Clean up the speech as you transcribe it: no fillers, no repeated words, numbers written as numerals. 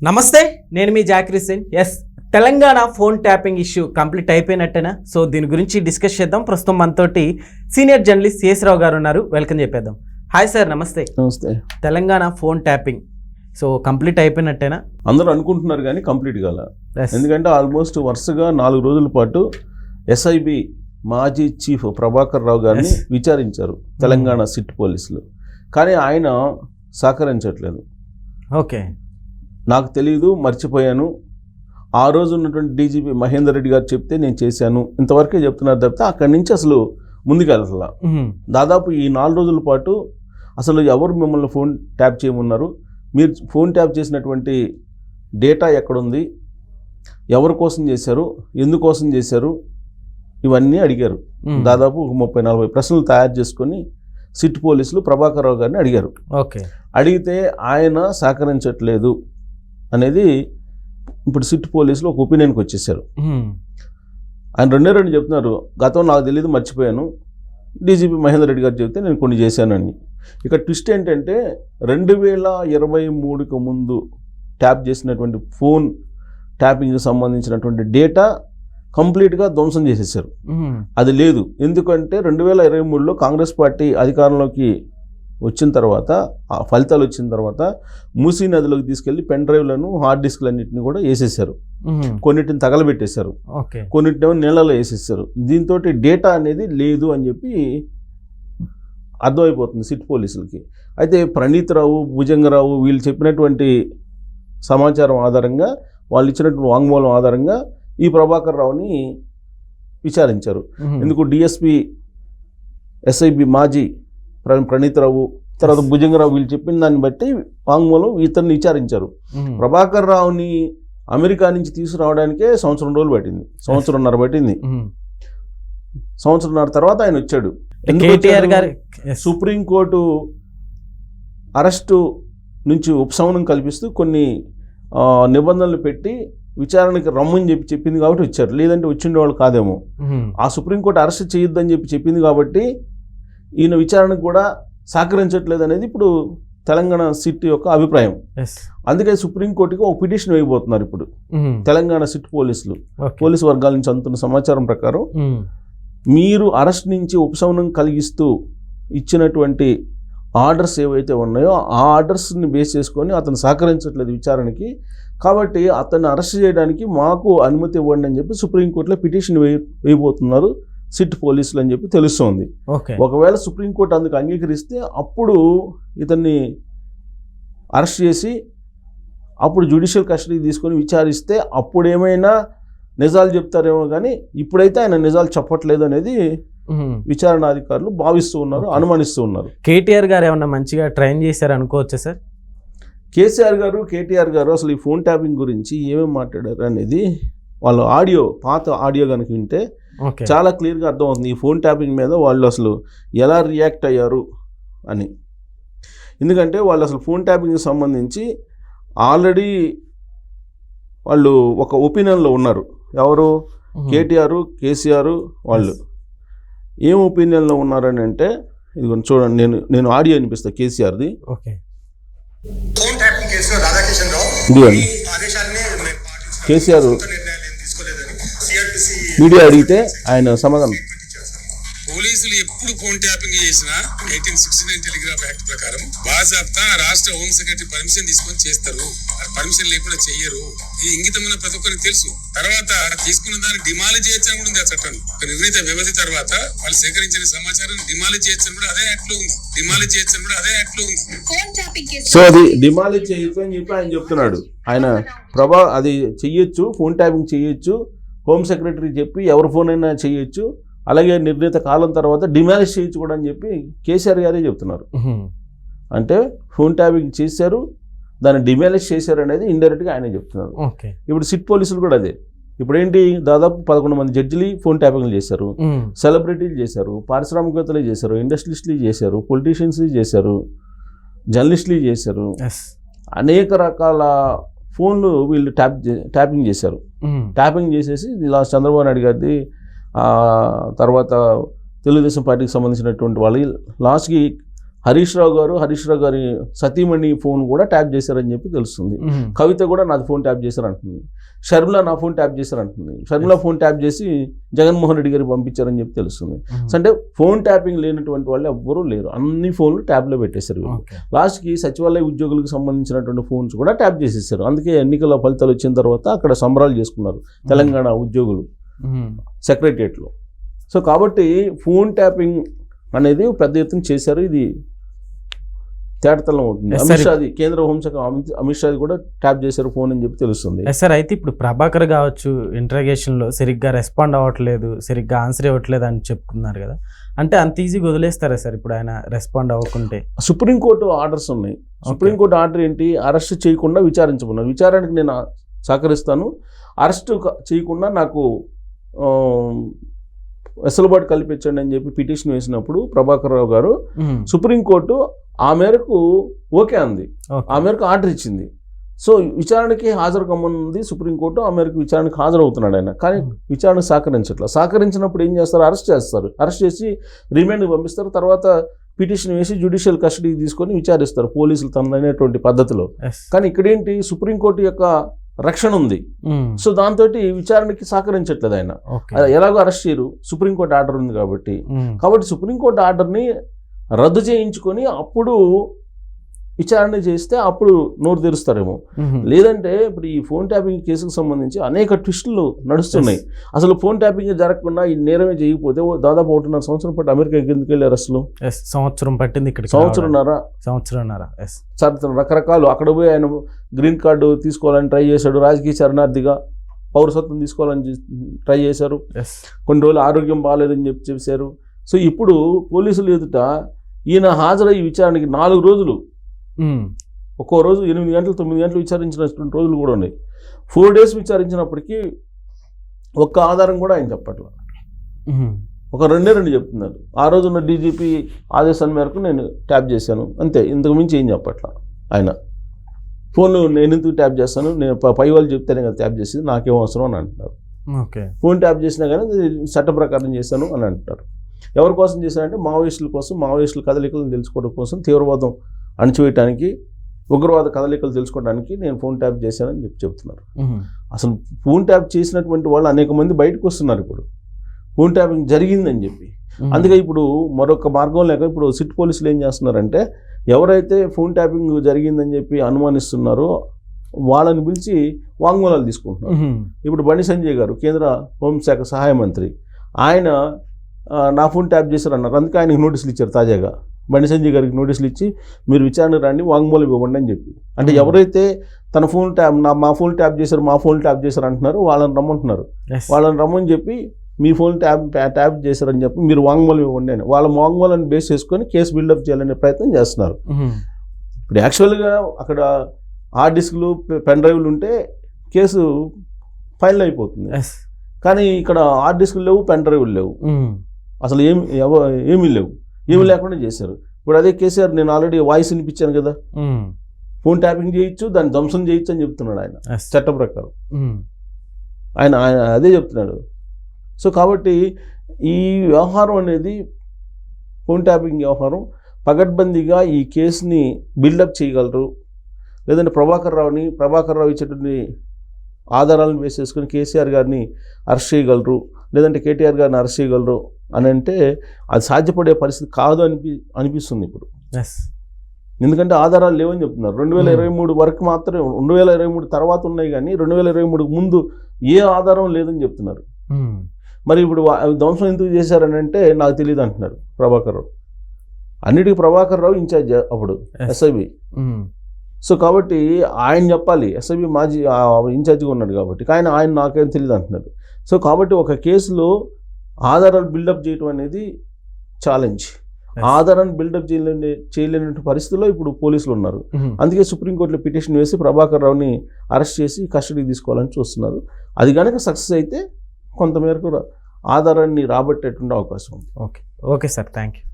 నమస్తే, నేను మీ Zakir Hussain. Telangana phone tapping issue complete అయిపోయినట్టేనా? సో దీని గురించి డిస్కస్ చేద్దాం. ప్రస్తుతం మనతోటి సీనియర్ జర్నలిస్ట్ సిఎస్ రావు గారు ఉన్నారు. వెల్కమ్ చెప్పేద్దాం. హాయ్ సార్, నమస్తే. నమస్తే. Telangana phone tapping so complete అయిపోయినట్టేనా? అందరూ అనుకుంటున్నారు కానీ కంప్లీట్ కాల. ఎందుకంటే ఆల్మోస్ట్ వరుసగా 4 రోజుల పాటు ఎస్ఐబి మాజీ చీఫ్ ప్రభాకర్ రావు గారిని విచారించారు తెలంగాణ సిట్ పోలీసులు. కానీ ఆయన సహకరించట్లేదు. ఓకే, నాకు తెలియదు, మర్చిపోయాను, ఆ రోజు ఉన్నటువంటి డీజీపీ మహేందర్ రెడ్డి గారు చెప్తే నేను చేశాను, ఇంతవరకే చెప్తున్నారు తప్పితే అక్కడి నుంచి అసలు ముందుకెళ్ళాల. దాదాపు ఈ 4 రోజుల పాటు అసలు ఎవరు మిమ్మల్ని ఫోన్ ట్యాప్ చేయమన్నారు, మీరు ఫోన్ ట్యాప్ చేసినటువంటి డేటా ఎక్కడుంది, ఎవరి కోసం చేశారు, ఎందుకోసం చేశారు, ఇవన్నీ అడిగారు. దాదాపు 30-40 ప్రశ్నలు తయారు చేసుకొని సిట్ పోలీసులు ప్రభాకర్ రావు గారిని అడిగారు. ఓకే, అడిగితే ఆయన సహకరించట్లేదు అనేది ఇప్పుడు సిట్ పోలీసులు ఒక ఒపీనియన్కి వచ్చేసారు. ఆయన రెండు చెప్తున్నారు, గతం నాకు తెలియదు, మర్చిపోయాను, డీజీపీ మహేందర్ రెడ్డి గారు చెప్తే నేను కొన్ని చేశానని. ఇక ట్విస్ట్ ఏంటంటే 2023కు ముందు ట్యాప్ చేసినటువంటి ఫోన్ ట్యాపింగ్కి సంబంధించినటువంటి డేటా కంప్లీట్గా ధ్వంసం చేసేసారు. అది లేదు. ఎందుకంటే 2023లో కాంగ్రెస్ పార్టీ అధికారంలోకి వచ్చిన తర్వాత, ఆ ఫలితాలు వచ్చిన తర్వాత మూసీ నదిలోకి తీసుకెళ్లి పెన్ డ్రైవ్లను, హార్డ్ డిస్క్లన్నింటినీ కూడా వేసేసారు. కొన్నిటిని తగలబెట్టేశారు, కొన్నిటినేమో నీళ్ళలో వేసేసారు. దీంతో డేటా అనేది లేదు అని చెప్పి అర్థమైపోతుంది సిట్ పోలీసులకి. అయితే ప్రణీత్ రావు, భుజంగరావు వీళ్ళు చెప్పినటువంటి సమాచారం ఆధారంగా, వాళ్ళు ఇచ్చినటువంటి వాంగ్మూలం ఆధారంగా ఈ ప్రభాకర్ రావుని విచారించారు. ఎందుకు డిఎస్పి ఎస్ఐబి మాజీ ప్రణీత్ రావు, తర్వాత భుజంగరావు వీళ్ళు చెప్పిన దాన్ని బట్టి వాంగ్మూలం ఇతన్ని విచారించారు. ప్రభాకర్ రావుని అమెరికా నుంచి తీసుకురావడానికే 1 సంవత్సరం రోజులు పట్టింది, 1.5 సంవత్సరం పట్టింది. 1.5 సంవత్సరం తర్వాత ఆయన వచ్చాడు. సుప్రీంకోర్టు అరెస్టు నుంచి ఉపశమనం కల్పిస్తూ కొన్ని నిబంధనలు పెట్టి విచారణకి రమ్మని చెప్పింది కాబట్టి వచ్చారు. లేదంటే వచ్చిండే కాదేమో. ఆ సుప్రీంకోర్టు అరెస్ట్ చేయొద్దని చెప్పింది కాబట్టి ఈయన విచారణకు కూడా సహకరించట్లేదు అనేది ఇప్పుడు తెలంగాణ సిట్ యొక్క అభిప్రాయం. అందుకే సుప్రీంకోర్టుకి ఒక పిటిషన్ వేయబోతున్నారు ఇప్పుడు తెలంగాణ సిట్ పోలీసులు. పోలీసు వర్గాల నుంచి అందుతున్న సమాచారం ప్రకారం మీరు అరెస్ట్ నుంచి ఉపశమనం కలిగిస్తూ ఇచ్చినటువంటి ఆర్డర్స్ ఏవైతే ఉన్నాయో ఆ ఆర్డర్స్ని బేస్ చేసుకొని అతను సహకరించట్లేదు విచారణకి, కాబట్టి అతన్ని అరెస్ట్ చేయడానికి మాకు అనుమతి ఇవ్వండి అని చెప్పి సుప్రీంకోర్టులో పిటిషన్ వేయబోతున్నారు సిట్ పోలీసులు అని చెప్పి తెలుస్తోంది. ఒకవేళ సుప్రీంకోర్టు అందుకు అంగీకరిస్తే అప్పుడు ఇతన్ని అరెస్ట్ చేసి అప్పుడు జ్యుడిషియల్ కస్టడీ తీసుకొని విచారిస్తే అప్పుడు ఏమైనా నిజాలు చెప్తారేమో, కానీ ఇప్పుడైతే ఆయన నిజాలు చెప్పట్లేదు అనేది విచారణాధికారులు భావిస్తూ ఉన్నారు, అనుమానిస్తూ ఉన్నారు. కేటీఆర్ గారు ఏమన్నా మంచిగా ట్రైన్ చేశారు అనుకోవచ్చా సార్? కేటీఆర్ గారు అసలు ఈ ఫోన్ ట్యాపింగ్ గురించి ఏమేమి మాట్లాడారు అనేది వాళ్ళ పాత ఆడియో కనుక వింటే చాలా క్లియర్గా అర్థమవుతుంది ఈ ఫోన్ ట్యాపింగ్ మీద వాళ్ళు అసలు ఎలా రియాక్ట్ అయ్యారు అని. ఎందుకంటే వాళ్ళు అసలు ఫోన్ ట్యాపింగ్కి సంబంధించి ఆల్రెడీ వాళ్ళు ఒక ఒపీనియన్లో ఉన్నారు. ఎవరు? కేసీఆర్ వాళ్ళు ఏం ఒపీనియన్లో ఉన్నారని అంటే, ఇది చూడండి, నేను ఆడియో వినిపిస్తా కేసీఆర్ది. కేసీఆర్ మీడియా అడిగితే ఆయన సమాధానం, పోలీసులు ఎప్పుడు ఫోన్ ట్యాపింగ్ చేసినా 1869 టెలిగ్రాఫ్ యాక్ట్ ప్రకారం బాజాబ్తా రాష్ట్ర హోమ్ సెక్రటరీ పర్మిషన్ తీసుకొని చేస్తారు. పర్మిషన్ లేకుండా చెయ్యరు. ఇది ఇంగితమైన ప్రతి ఒక్కరికి తెలుసు. తర్వాత తీసుకున్న దాన్ని డిమాలిజ్ చేయొచ్చు అని కూడా ఉంది ఆ చట్టం. ఒక నిర్ణీత వ్యవధి తర్వాత వాళ్ళు సేకరించిన సమాచారం డిమాలిజ్ చేయొచ్చు కూడా అదే యాక్ట్ లో ఉంది. సో అది డిమాలిజ్ చేయొచ్చు అని చెప్పి ఆయన చెప్తున్నాడు. ఆయన అది చెయ్యొచ్చు, ఫోన్ ట్యాపింగ్ చెయ్యొచ్చు, హోమ్ సెక్రటరీ చెప్పి ఎవరి ఫోన్ అయినా చెయ్యొచ్చు, అలాగే నిర్ణీత కాలం తర్వాత డిమాలిష్ చేయొచ్చు కూడా అని చెప్పి కేసీఆర్ గారే చెప్తున్నారు. అంటే ఫోన్ ట్యాపింగ్ చేశారు, దాన్ని డిమాలిష్ చేశారు అనేది ఇండైరెక్ట్గా ఆయనే చెప్తున్నారు. ఇప్పుడు సిట్ పోలీసులు కూడా అదే. ఇప్పుడు ఏంటి, దాదాపు 11 మంది జడ్జిలు ఫోన్ ట్యాపింగ్లు చేశారు, సెలబ్రిటీలు చేశారు, పారిశ్రామికవేత్తలు చేశారు, ఇండస్ట్రియలిస్టులు చేశారు, పొలిటీషియన్స్ చేశారు, జర్నలిస్టులు చేశారు, అనేక రకాల ఫోన్లు వీళ్ళు ట్యాపింగ్ చేశారు. ట్యాపింగ్ చేసేసి లాస్ట్ చంద్రబాబు నాయుడు గారిది, తర్వాత తెలుగుదేశం పార్టీకి సంబంధించినటువంటి వాళ్ళు లాస్ట్కి హరీష్ రావు గారి సతీమణి ఫోన్ కూడా ట్యాప్ చేశారని చెప్పి తెలుస్తుంది. కవిత కూడా నాది ఫోన్ ట్యాప్ చేశారంటుంది. షర్మిల నా ఫోన్ ట్యాప్ చేశారంటుంది. షర్మిల ఫోన్ ట్యాప్ చేసి జగన్మోహన్ రెడ్డి గారికి పంపించారని చెప్పి తెలుస్తుంది. అంటే ఫోన్ ట్యాపింగ్ లేనటువంటి వాళ్ళు ఎవ్వరూ లేరు. అన్ని ఫోన్లు ట్యాబ్లో పెట్టేశారు. లాస్ట్కి సచివాలయ ఉద్యోగులకు సంబంధించినటువంటి ఫోన్స్ కూడా ట్యాప్ చేసేసారు. అందుకే ఎన్నికల ఫలితాలు వచ్చిన తర్వాత అక్కడ సంబరాలు చేసుకున్నారు తెలంగాణ ఉద్యోగులు సెక్రటరియట్లో. సో కాబట్టి ఫోన్ ట్యాపింగ్ అనేది పెద్ద ఎత్తున చేశారు. ఇది తేటతలం అవుతుంది. అమిత్ షాది కేంద్ర హోంశాఖ అమిత్ షాది కూడా ట్యాప్ చేశారు ఫోన్ అని చెప్పి తెలుస్తుంది. సార్ అయితే ఇప్పుడు ప్రభాకర్ కావచ్చు ఇంట్రాగేషన్లో సరిగ్గా రెస్పాండ్ అవ్వట్లేదు, సరిగ్గా ఆన్సర్ ఇవ్వట్లేదు అని చెప్పుకున్నారు కదా, అంటే అంత ఈజీగా వదిలేస్తారా సార్ ఇప్పుడు ఆయన రెస్పాండ్ అవ్వకుంటే? సుప్రీంకోర్టు ఆర్డర్స్ ఉన్నాయి. సుప్రీంకోర్టు ఆర్డర్ ఏంటి? అరెస్ట్ చేయకుండా విచారించమన్నారు. విచారణకు నేను సహకరిస్తాను, అరెస్ట్ చేయకుండా నాకు వెసులుబాటు కల్పించండి అని చెప్పి పిటిషన్ వేసినప్పుడు ప్రభాకర్ రావు గారు సుప్రీంకోర్టు ఆ మేరకు ఓకే అంది. ఆ మేరకు ఆర్డర్ ఇచ్చింది. సో విచారణకి హాజరు కమ్మనుంది సుప్రీంకోర్టు. ఆ మేరకు విచారణకు హాజరవుతున్నాడు ఆయన. కానీ విచారణ సహకరించినప్పుడు ఏం చేస్తారు? అరెస్ట్ చేస్తారు. అరెస్ట్ చేసి రిమాండ్కి పంపిస్తారు. తర్వాత పిటిషన్ వేసి జ్యుడిషియల్ కస్టడీకి తీసుకొని విచారిస్తారు పోలీసులు తనదైనటువంటి పద్ధతిలో. కానీ ఇక్కడేంటి? సుప్రీంకోర్టు యొక్క రక్షణ ఉంది. సో దాంతో విచారణకి సహకరించట్లేదు ఆయన. ఎలాగో అరెస్ట్ చేయరు, సుప్రీంకోర్టు ఆర్డర్ ఉంది కాబట్టి. సుప్రీంకోర్టు ఆర్డర్ని రద్దు చేయించుకొని అప్పుడు విచారణ చేస్తే అప్పుడు నోరు తెరుస్తారేమో. లేదంటే ఇప్పుడు ఈ ఫోన్ ట్యాపింగ్ కేసుకు సంబంధించి అనేక ట్విస్టులు నడుస్తున్నాయి. అసలు ఫోన్ ట్యాపింగ్ జరగకుండా ఈ నేరమే చేయకపోతే దాదాపు 1.5 సంవత్సరం పాటు అమెరికాకి ఎందుకు వెళ్ళారు? అసలు సంవత్సరం పట్టింది. ఇక్కడ సంవత్సరంన్నర. సార్ రకరకాలు అక్కడ పోయి ఆయన గ్రీన్ కార్డు తీసుకోవాలని ట్రై చేశాడు. రాజకీయ శరణార్థిగా పౌరసత్వం తీసుకోవాలని ట్రై చేశారు. కొన్ని రోజులు ఆరోగ్యం బాగాలేదని చెప్పేశారు. సో ఇప్పుడు పోలీసులు ఎదుట ఈయన హాజరయ్యి విచారణకి 4 రోజులు, ఒక్కో రోజు 8 గంటలు 9 గంటలు విచారించినటువంటి రోజులు కూడా ఉన్నాయి. 4 days విచారించినప్పటికీ ఒక్క ఆధారం కూడా ఆయన చెప్పట్లేదు. ఒక 2 చెప్తున్నారు. ఆ రోజున్న డీజీపీ ఆదేశాల మేరకు నేను ట్యాప్ చేశాను అంతే, ఇంతకు మించి ఏం చెప్పట్లా ఆయన. ఫోన్ నేను ఎందుకు ట్యాప్ చేస్తాను, నేను పై వాళ్ళు చెప్తేనే కదా ట్యాప్ చేసేది, నాకేం అవసరం అని అంటున్నారు. ఫోన్ ట్యాప్ చేసినా కానీ చట్ట ప్రకారం చేశాను అని అంటున్నారు. ఎవరి కోసం చేశారంటే మావోయిస్టుల కోసం, మావోయిస్టుల కదలికలను తెలుసుకోవడం కోసం, తీవ్రవాదం అణచివేయటానికి, ఉగ్రవాద కదలికలు తెలుసుకోవడానికి నేను ఫోన్ ట్యాప్ చేశానని చెప్తున్నారు. అసలు ఫోన్ ట్యాప్ చేసినటువంటి వాళ్ళు అనేక మంది బయటకు వస్తున్నారు ఇప్పుడు ఫోన్ ట్యాపింగ్ జరిగిందని చెప్పి. అందుకే ఇప్పుడు మరొక మార్గం లేక ఇప్పుడు సిట్ పోలీసులు ఏం చేస్తున్నారంటే ఎవరైతే ఫోన్ ట్యాపింగ్ జరిగిందని చెప్పి అనుమానిస్తున్నారో వాళ్ళని పిలిచి వాంగ్మూలాలు తీసుకుంటున్నారు. ఇప్పుడు బండి సంజయ్ గారు కేంద్ర హోంశాఖ సహాయ మంత్రి, ఆయన నా ఫోన్ ట్యాప్ చేశారన్నారు. అందుకే ఆయనకి నోటీసులు ఇచ్చారు. తాజాగా బండి సంజయ్ గారికి నోటీసులు ఇచ్చి మీరు విచారణ రండి, వాంగ్మూలం ఇవ్వండి అని చెప్పి. అంటే ఎవరైతే తన ఫోన్ ట్యాప్ మా ఫోన్ ట్యాప్ చేశారు, మా ఫోన్ ట్యాప్ చేశారు అంటున్నారు, వాళ్ళని రమ్మంటున్నారు. వాళ్ళని రమ్మని చెప్పి మీ ఫోన్ ట్యాప్ చేశారని చెప్పి మీరు వాంగ్మూలం ఇవ్వండి అని వాళ్ళ వాంగ్మూలాన్ని బేస్ చేసుకొని కేసు బిల్డప్ చేయాలనే ప్రయత్నం చేస్తున్నారు. ఇప్పుడు యాక్చువల్గా అక్కడ హార్డ్ డిస్క్లు, పెన్ డ్రైవ్లు ఉంటే కేసు ఫైనల్ అయిపోతుంది. కానీ ఇక్కడ హార్డ్ డిస్క్లు లేవు, పెన్ డ్రైవ్లు లేవు, అసలు ఏమీ లేవు. ఏమి లేకుండా చేశారు. ఇప్పుడు అదే కేసీఆర్ నేను ఆల్రెడీ వాయిస్ వినిపించాను కదా, ఫోన్ ట్యాపింగ్ చేయొచ్చు, దాన్ని ధ్వంసం చేయొచ్చు అని చెప్తున్నాడు ఆయన చట్ట ప్రకారం. ఆయన అదే చెప్తున్నాడు. సో కాబట్టి ఈ వ్యవహారం అనేది ఫోన్ ట్యాపింగ్ వ్యవహారం పగడ్బందీగా ఈ కేసుని బిల్డప్ చేయగలరు. లేదంటే ప్రభాకర్ రావు ఇచ్చేటువంటి ఆధారాలను బేస్ చేసుకుని కేసీఆర్ గారిని అరెస్ట్ చేయగలరు, లేదంటే కేటీఆర్ గారిని అరెస్ట్ చేయగలరు అని అంటే అది సాధ్యపడే పరిస్థితి కాదు అనిపిస్తుంది ఇప్పుడు. ఎందుకంటే ఆధారాలు లేవని చెప్తున్నారు. 2023 వరకు మాత్రమే, 2023 తర్వాత ఉన్నాయి కానీ 2023 ముందు ఏ ఆధారం లేదని చెప్తున్నారు. మరి ఇప్పుడు ధ్వంసం ఎందుకు చేశారని అంటే నాకు తెలియదు అంటున్నారు ప్రభాకర్ రావు. అన్నిటికీ ప్రభాకర్ రావు ఇన్ఛార్జ్ అప్పుడు ఎస్ఐబి. సో కాబట్టి ఆయన చెప్పాలి, ఎస్ఐబి మాజీ ఇన్ఛార్జిగా ఉన్నాడు కాబట్టి. కానీ ఆయన నాకేం తెలియదు అంటున్నాడు. సో కాబట్టి ఒక కేసులో ఆధారాలు బిల్డప్ చేయడం అనేది ఛాలెంజ్. ఆధారాన్ని బిల్డప్ చేయలేని పరిస్థితుల్లో ఇప్పుడు పోలీసులు ఉన్నారు. అందుకే సుప్రీంకోర్టులో పిటిషన్ వేసి ప్రభాకర్ రావుని అరెస్ట్ చేసి కస్టడీకి తీసుకోవాలని చూస్తున్నారు. అది కనుక సక్సెస్ అయితే కొంతమేరకు ఆధారాన్ని రాబట్టేటువంటి అవకాశం ఉంది. Okay sir, thank you.